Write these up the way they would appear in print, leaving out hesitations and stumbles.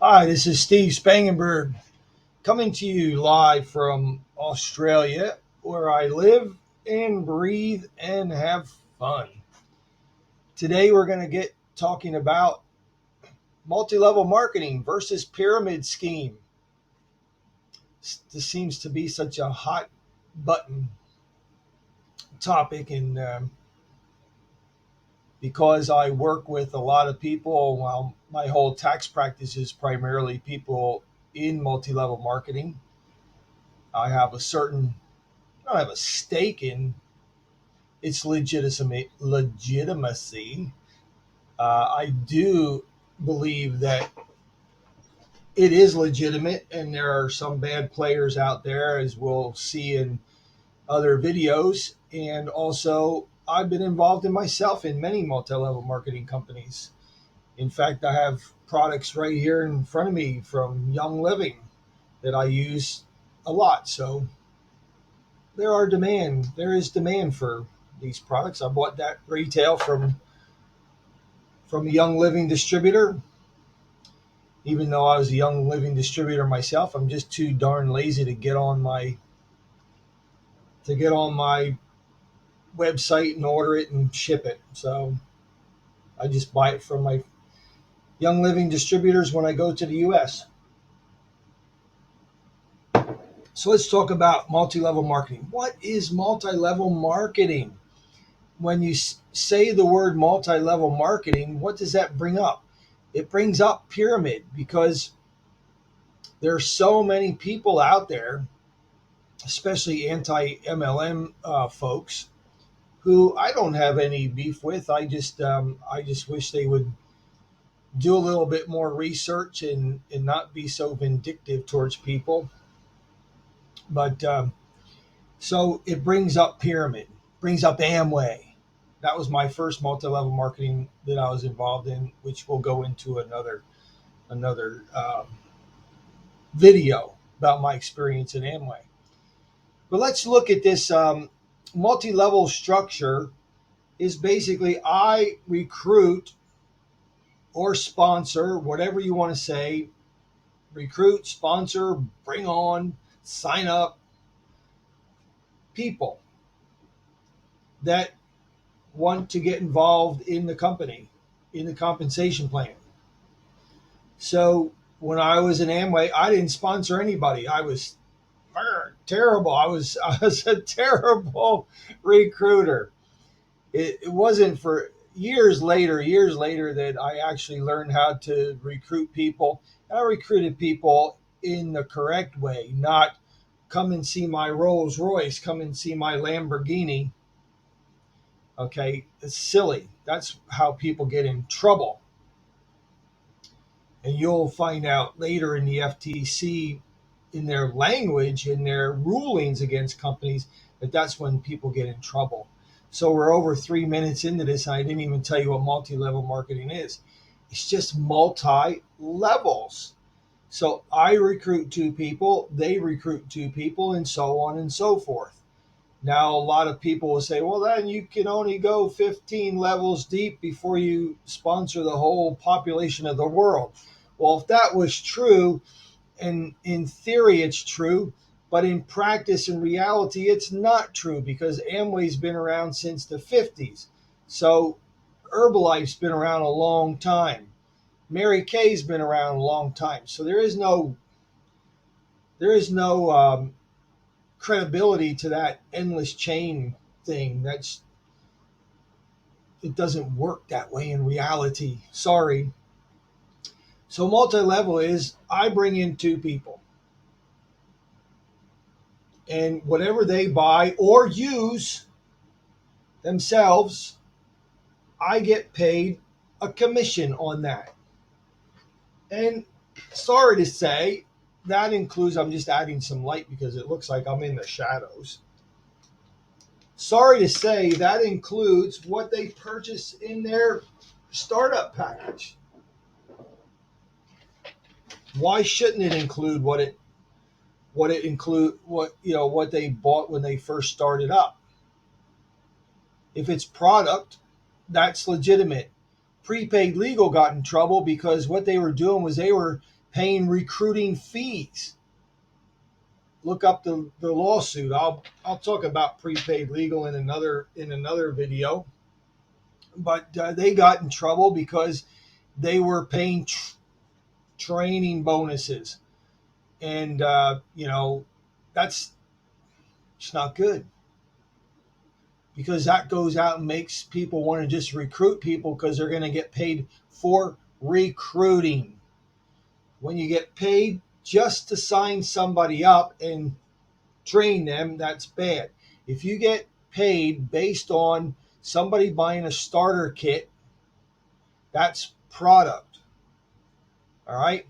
Hi, this is Steve Spangenberg coming to you live from Australia, where I live and breathe and have fun. Today, we're going to get talking about multi level marketing versus pyramid scheme. This seems to be such a hot button topic, and because I work with a lot of people, while my whole tax practice is primarily people in multi level marketing, I have a certain I don't have a stake in its legitimacy. I do believe that it is legitimate, and there are some bad players out there, as we'll see in other videos. And also, I've been involved in myself in many multi-level marketing companies. In fact, I have products right here in front of me from Young Living that I use a lot. So there is demand for these products. I bought that retail from a Young Living distributor. Even though I was a Young Living distributor myself, I'm just too darn lazy to get on my website and order it and ship it. So I just buy it from my Young Living distributors when I go to the US. So let's talk about multi-level marketing. What is multi-level marketing? When you say the word multi-level marketing, what does that bring up? It brings up pyramid, because there are so many people out there, especially anti MLM folks, who I don't have any beef with. I just wish they would do a little bit more research and not be so vindictive towards people. But so it brings up pyramid, brings up Amway. That was my first multi-level marketing that I was involved in, which we'll go into another video about my experience in Amway. But let's look at this multi-level structure. Is basically I recruit or sponsor, whatever you want to say, recruit, sponsor, bring on, sign up people that want to get involved in the company, in the compensation plan. So when I was in Amway, I didn't sponsor anybody. I was terrible. I was a terrible recruiter. It wasn't for years later that I actually learned how to recruit people. And I recruited people in the correct way, not come and see my Rolls Royce, come and see my Lamborghini. Okay, it's silly. That's how people get in trouble. And you'll find out later in the FTC, in their language, in their rulings against companies, that that's when people get in trouble. So we're over 3 minutes into this, and I didn't even tell you what multi-level marketing is. It's just multi levels. So I recruit two people, they recruit two people, and so on and so forth. Now, a lot of people will say, well, then you can only go 15 levels deep before you sponsor the whole population of the world. Well, if that was true, and in theory it's true, but in practice and reality it's not true, because Amway's been around since the 50s. So Herbalife's been around a long time. Mary Kay's been around a long time. So there is no credibility to that endless chain thing. It doesn't work that way in reality. Sorry. So multi-level is I bring in two people, and whatever they buy or use themselves, I get paid a commission on that. And sorry to say, that includes, I'm just adding some light because it looks like I'm in the shadows. Sorry to say, that includes what they purchase in their startup package. Why shouldn't it include what they bought when they first started up? If it's product, that's legitimate. Prepaid Legal got in trouble because what they were doing was they were paying recruiting fees. Look up the lawsuit. I'll talk about prepaid legal in another video. But they got in trouble because they were paying training bonuses, and that's it's not good, because that goes out and makes people want to just recruit people because they're going to get paid for recruiting. When you get paid just to sign somebody up and train them, that's bad. If you get paid based on somebody buying a starter kit, that's product. All right.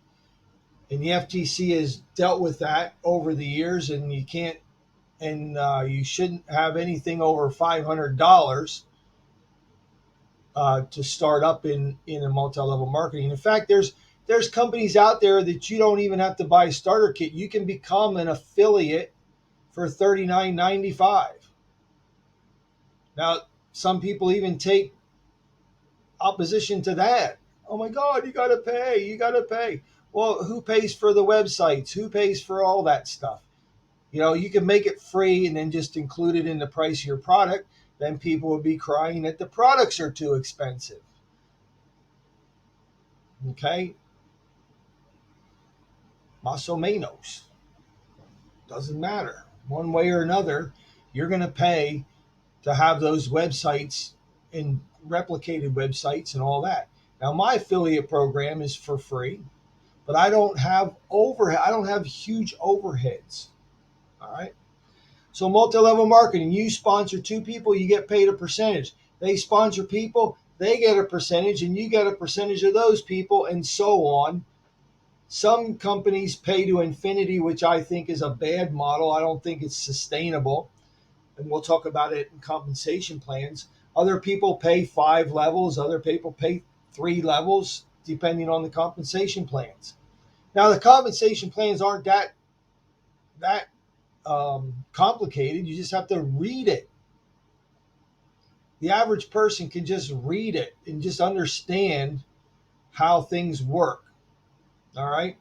And the FTC has dealt with that over the years, and you can't, and you shouldn't have anything over $500 to start up in a multi-level marketing. In fact, there's companies out there that you don't even have to buy a starter kit. You can become an affiliate for $39.95. Now, some people even take opposition to that. Oh my God, you got to pay. You got to pay. Well, who pays for the websites? Who pays for all that stuff? You can make it free and then just include it in the price of your product. Then people will be crying that the products are too expensive. Okay? Más o menos. Doesn't matter. One way or another, you're going to pay to have those websites and replicated websites and all that. Now, my affiliate program is for free, but I don't have overhead. I don't have huge overheads. All right. So multi-level marketing, you sponsor two people, you get paid a percentage. They sponsor people, they get a percentage, and you get a percentage of those people, and so on. Some companies pay to infinity, which I think is a bad model. I don't think it's sustainable. And we'll talk about it in compensation plans. Other people pay 5 levels. Other people pay 3 levels, depending on the compensation plans. Now, the compensation plans aren't that complicated. You just have to read it. The average person can just read it and just understand how things work. All right.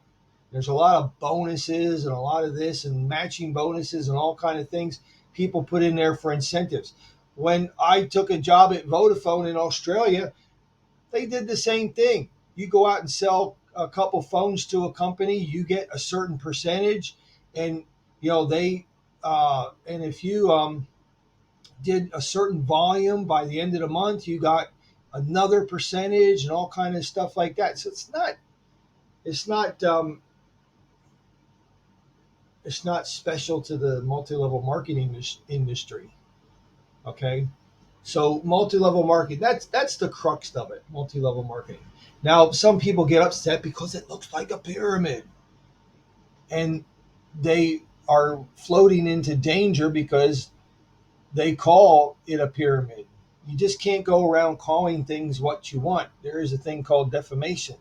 There's a lot of bonuses and a lot of this and matching bonuses and all kind of things people put in there for incentives. When I took a job at Vodafone in Australia, they did the same thing. You go out and sell a couple phones to a company, you get a certain percentage, and they and if you did a certain volume by the end of the month, you got another percentage and all kind of stuff like that. So it's not special to the multi-level marketing industry. Okay. So multi-level marketing, that's the crux of it, multi-level marketing. Now, some people get upset because it looks like a pyramid, and they are floating into danger because they call it a pyramid. You just can't go around calling things what you want. There is a thing called defamation,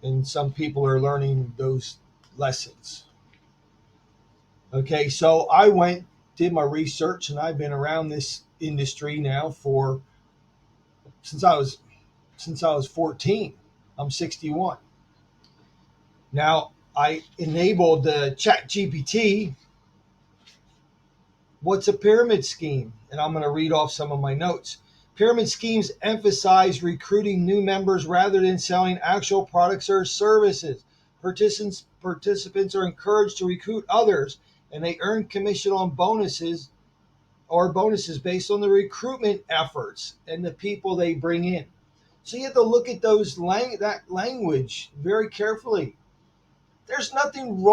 and some people are learning those lessons. Okay, so I did my research, and I've been around this industry now since I was 14. I'm 61. Now, I enabled the Chat GPT. What's a pyramid scheme? And I'm going to read off some of my notes. Pyramid schemes emphasize recruiting new members rather than selling actual products or services. Participants are encouraged to recruit others, and they earn commission on bonuses based on the recruitment efforts and the people they bring in. So you have to look at that language very carefully. There's nothing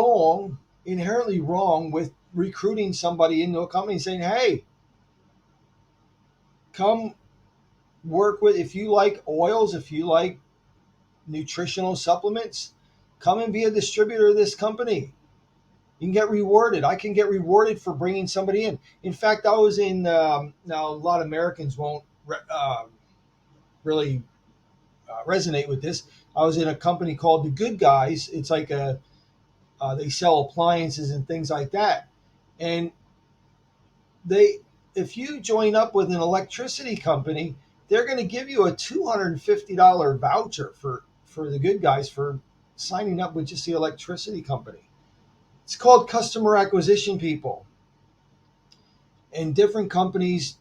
inherently wrong with recruiting somebody into a company and saying, hey, come work with, if you like oils, if you like nutritional supplements, come and be a distributor of this company. You can get rewarded. I can get rewarded for bringing somebody in. In fact, I was in, now a lot of Americans won't really resonate with this. I was in a company called The Good Guys. It's like they sell appliances and things like that. And if you join up with an electricity company, they're going to give you a $250 voucher for The Good Guys for signing up with just the electricity company. It's called customer acquisition people. And different companies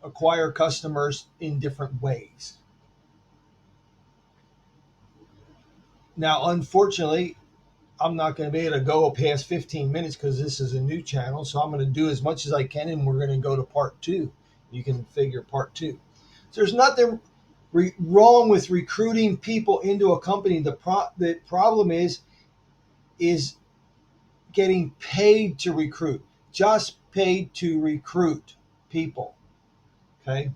acquire customers in different ways. Now, unfortunately, I'm not going to be able to go past 15 minutes because this is a new channel. So I'm going to do as much as I can, and we're going to go to part two. You can figure part two. So there's nothing wrong with recruiting people into a company. The problem is getting paid to recruit, just paid to recruit people. Okay.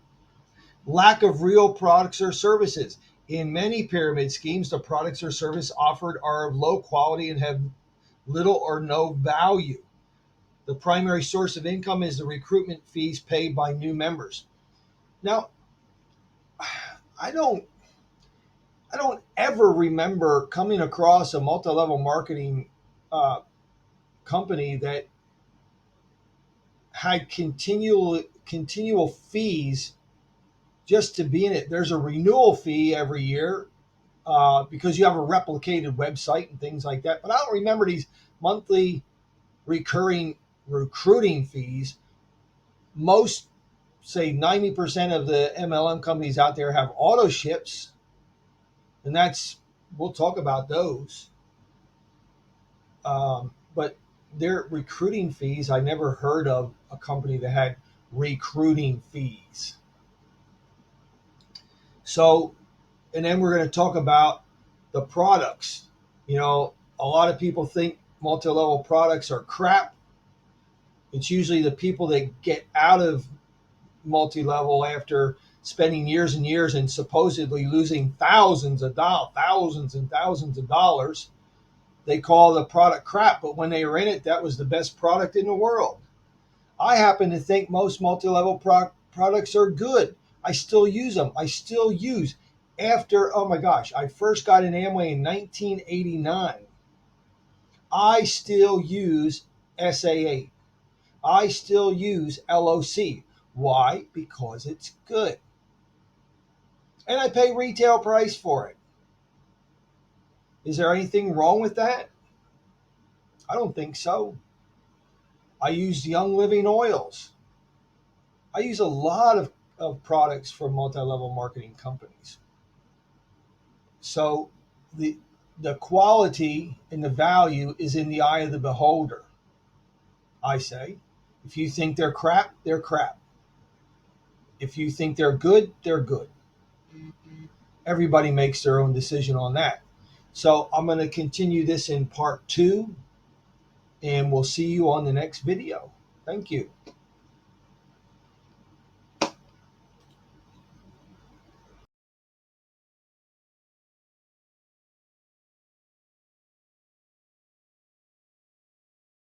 Lack of real products or services. In many pyramid schemes, the products or service offered are of low quality and have little or no value. The primary source of income is the recruitment fees paid by new members. Now, I don't ever remember coming across a multi-level marketing company that had continual fees just to be in it. There's a renewal fee every year because you have a replicated website and things like that. But I don't remember these monthly recurring recruiting fees. Most, say 90% of the MLM companies out there have auto ships, and we'll talk about those. But their recruiting fees, I never heard of a company that had recruiting fees. So, and then we're going to talk about the products. A lot of people think multi-level products are crap. It's usually the people that get out of multi-level after spending years and years and supposedly losing thousands and thousands of dollars. They call the product crap, but when they were in it, that was the best product in the world. I happen to think most multi-level products are good. I still use them. After, oh my gosh, I first got in Amway in 1989. I still use SA8. I still use LOC. Why? Because it's good. And I pay retail price for it. Is there anything wrong with that? I don't think so. I use Young Living oils. I use a lot of products from multi-level marketing companies. So the quality and the value is in the eye of the beholder. I say, if you think they're crap, they're crap. If you think they're good, they're good. Everybody makes their own decision on that. So I'm going to continue this in part two, and we'll see you on the next video. Thank you.